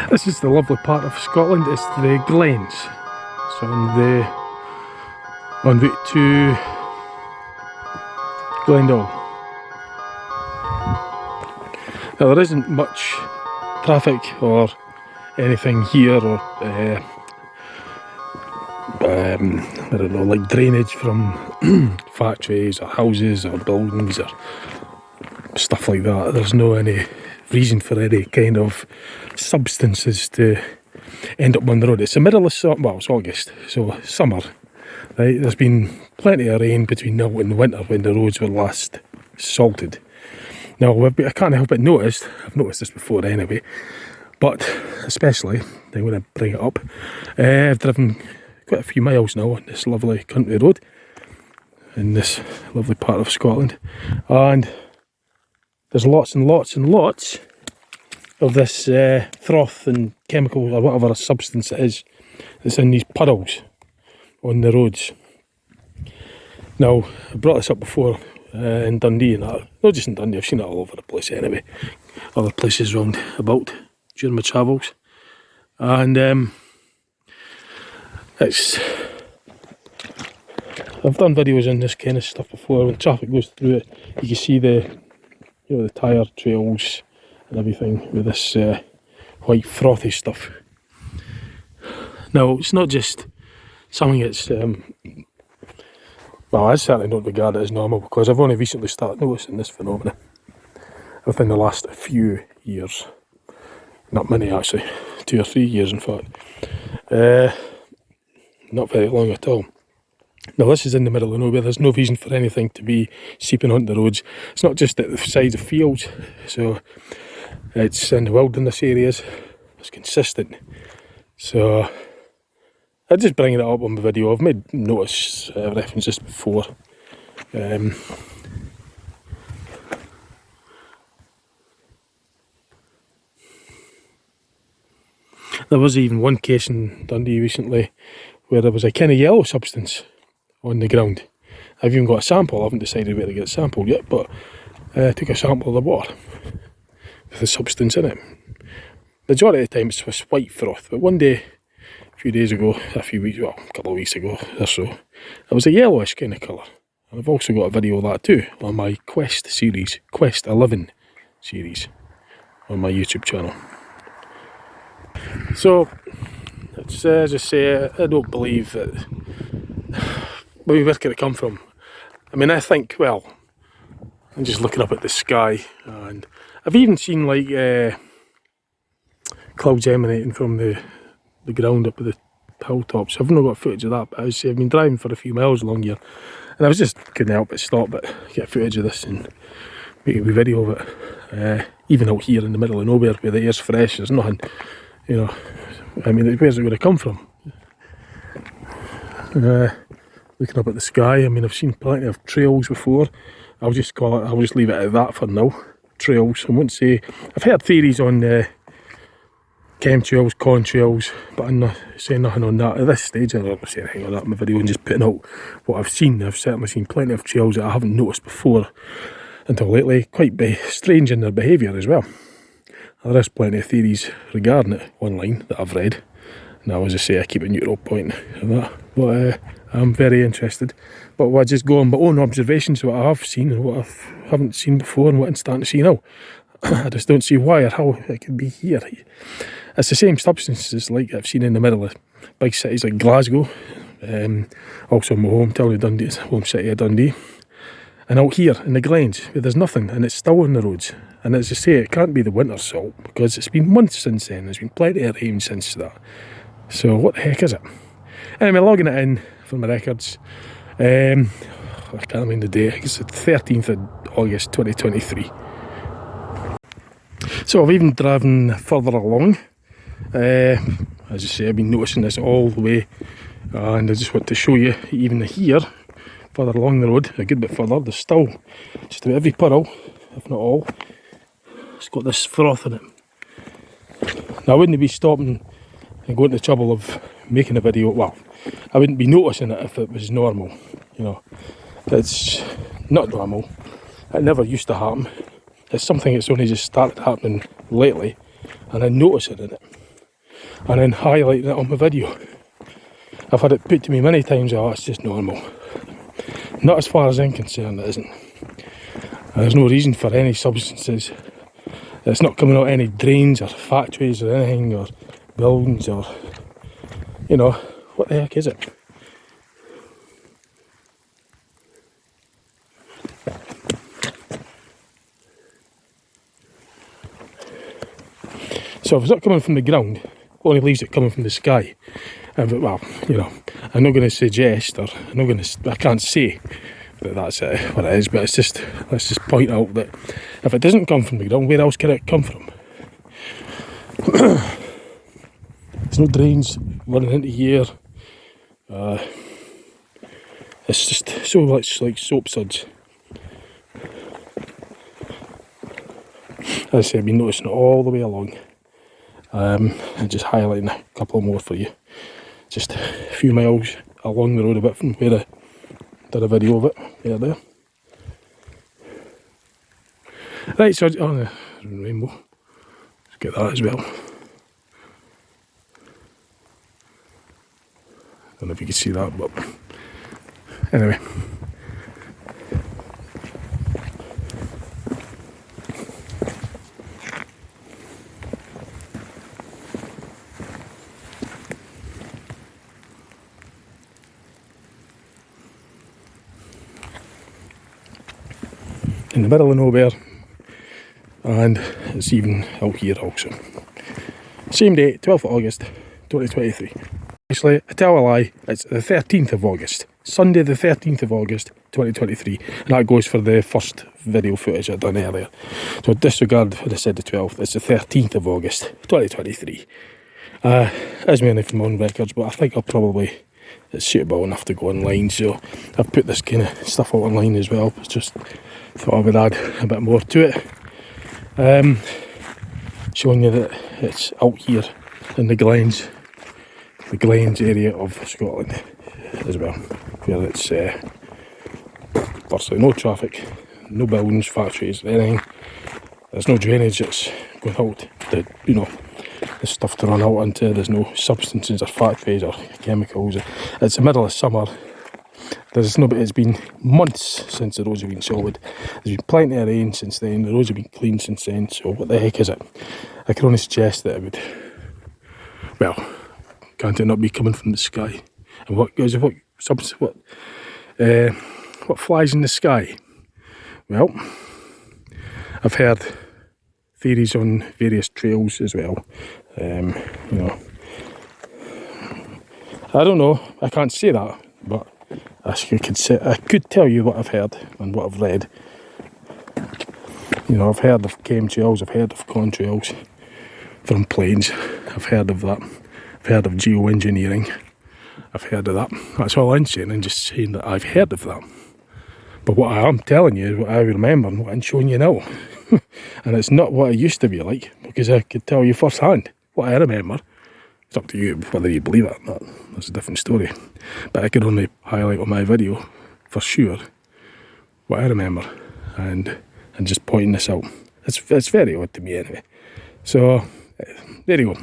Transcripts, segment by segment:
This is the lovely part of Scotland. It's the Glens. So on route to Glendale. Now there isn't much traffic or anything here, or I don't know, like drainage from factories or houses or buildings or stuff like that. There's no any reason for any kind of substances to end up on the road. It's the middle of summer, well, it's August, so summer, right? There's been plenty of rain between now and winter when the roads were last salted. Now, I can't help but notice, I've noticed this before anyway, but especially, I'm going to bring it up, I've driven quite a few miles now on this lovely country road in this lovely part of Scotland, and there's lots and lots and lots of this froth and chemical or whatever substance it is that's in these puddles on the roads. Now, I brought this up before in Dundee, and not just in Dundee, I've seen it all over the place anyway, other places round about during my travels, and I've done videos on this kind of stuff before. When traffic goes through it, you can see the tyre trails and everything with this white frothy stuff. Now, it's not just something that's well, I certainly don't regard it as normal, because I've only recently started noticing this phenomenon within the last few years. Not many actually, 2 or 3 years in fact. Not very long at all. Now, this is in the middle of nowhere. There's no reason for anything to be seeping onto the roads. It's not just at the sides of fields, so it's in the wilderness areas. It's consistent. So I'm just bringing it up on the video. I've made notice references before. There was even one case in Dundee recently where there was a kind of yellow substance on the ground. I've even got a sample. I haven't decided where to get it sampled yet, but I took a sample of the water with the substance in it. The majority of the time it's this white froth, but one day, a few days ago, a couple of weeks ago or so, it was a yellowish kind of colour. And I've also got a video of that too on my Quest series, Quest 11 series, on my YouTube channel. So, it's, as I say, I don't believe that. Where could it come from? I mean, I think, well, I'm just looking up at the sky, and I've even seen like clouds emanating from the ground up at the hilltops. I've not got footage of that, but I've been driving for a few miles along here, and I was just couldn't help but stop but get footage of this and make a wee video of it. Even out here in the middle of nowhere where the air's fresh, there's nothing, I mean, where's it going to come from? Looking up at the sky, I mean, I've seen plenty of trails before. I'll just leave it at that for now. Trails. I wouldn't say. I've heard theories on chemtrails, contrails, but I'm not saying nothing on that at this stage. I'm not saying anything on that in my video and just putting out what I've seen. I've certainly seen plenty of trails that I haven't noticed before until lately. Quite strange in their behaviour as well. There is plenty of theories regarding it online that I've read. Now, as I say, I keep a neutral point of that, but I'm very interested. But I just go on my own observations, what I have seen and what I haven't seen before and what I'm starting to see now. I just don't see why or how it could be here. It's the same substances like I've seen in the middle of big cities like Glasgow, also my hometown of Dundee, home city of Dundee, and out here in the Glens where there's nothing and it's still on the roads. And as I say, it can't be the winter salt because it's been months since then. There's been plenty of rain since that. So what the heck is it? Anyway, logging it in for my records. I can't remember the day. I think it's the 13th of August 2023. So I've even driven further along. As I say, I've been noticing this all the way, and I just want to show you even here, further along the road, a good bit further, there's still just about every puddle, if not all, it's got this froth in it. Now I wouldn't be stopping and going to the trouble of making a video. Well, I wouldn't be noticing it if it was normal. It's not normal. It never used to happen. It's something that's only just started happening lately, and I notice it in it. and then highlighting it on my video. I've had it put to me many times, oh, it's just normal. Not as far as I'm concerned, it isn't. There's no reason for any substances. It's not coming out any drains or factories or anything, or buildings, or, you know, what the heck is it? So if it's not coming from the ground, only leaves it coming from the sky. Well, you know, I'm not going to suggest, or I can't say that that's what it is, but it's just, let's just point out that if it doesn't come from the ground, where else can it come from? There's no drains running into here. It's just so much like soap suds. As I say, I've been noticing it all the way along. And just highlighting a couple more for you. Just a few miles along the road a bit from where I did a video of it. There. Right, so the rainbow. Let's get that as well. Don't know if you can see that, but anyway. In the middle of nowhere, and it's even out here also. Same day, 12th of August 2023. Actually, I tell a lie, it's the 13th of August, Sunday the 13th of August 2023, and that goes for the first video footage I'd done earlier. So disregard when I said the 12th, it's the 13th of August 2023. As mainly from my own records, but I think it's suitable enough to go online, so I've put this kind of stuff out online as well. It's just thought I would add a bit more to it, showing you that it's out here in the Glens area of Scotland as well, where it's virtually no traffic, no buildings, factories, anything. There's no drainage that's going out to, you know, the stuff to run out into. There's no substances or factories or chemicals. It's the middle of summer. It's been months since the roads have been solid. There's been plenty of rain since then. The roads have been clean since then. So what the heck is it? I can only suggest that it would, well, can't it not be coming from the sky? And what flies in the sky? Well, I've heard theories on various trails as well. You know, I don't know. I can't say that, but I could tell you what I've heard and what I've read. You know, I've heard of chemtrails, I've heard of contrails from planes, I've heard of that, I've heard of geoengineering, I've heard of that. That's all I'm saying. I'm just saying that I've heard of that. But what I am telling you is what I remember and what I'm showing you now. And it's not what it used to be like, because I could tell you firsthand what I remember. It's up to you whether you believe it or not. That's a different story. But I could only highlight on my video for sure what I remember, and just pointing this out. It's very odd to me anyway. So there you go.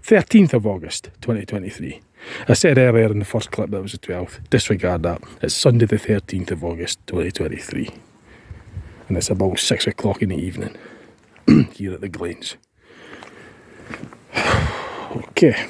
13th of August 2023. I said earlier in the first clip that it was the 12th. Disregard that. It's Sunday the 13th of August 2023. And it's about 6 o'clock in the evening here at the Glens. Okay.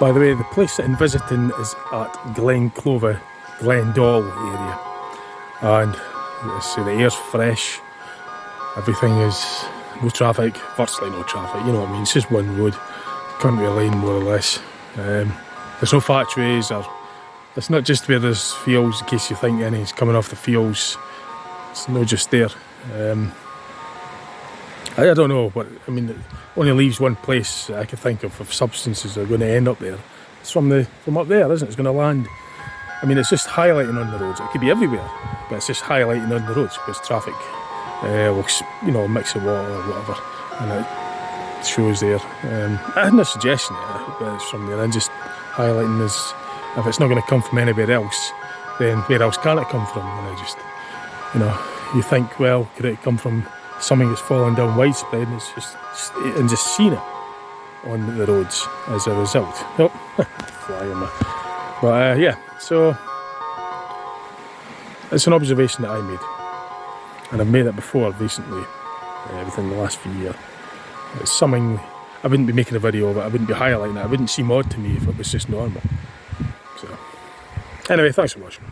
By the way, the place that I'm visiting is at Glen Clova, Glendall area. And let's say the air's fresh. Everything is no traffic, virtually no traffic, you know what I mean, it's just one road, country lane more or less. There's no factories, or it's not just where there's fields, in case you think anything's coming off the fields, it's not just there. I don't know, but I mean, it only leaves one place I can think of substances that are going to end up there. It's from up there, isn't it? It's going to land. I mean, it's just highlighting on the roads. It could be everywhere, but it's just highlighting on the roads because traffic you know, mix of water or whatever, and it shows there. I had no suggestion there, but it's from there. I'm just highlighting this. If it's not going to come from anywhere else, then where else can it come from? And I just, you know, you think, well, could it come from something that's fallen down widespread, and it's just seen it on the roads as a result. Oh, fly on me. But yeah, so it's an observation that I made, and I've made it before recently, within the last few years. It's something I wouldn't be making a video of it, I wouldn't be highlighting it, it wouldn't seem odd to me if it was just normal. So anyway, thanks for watching.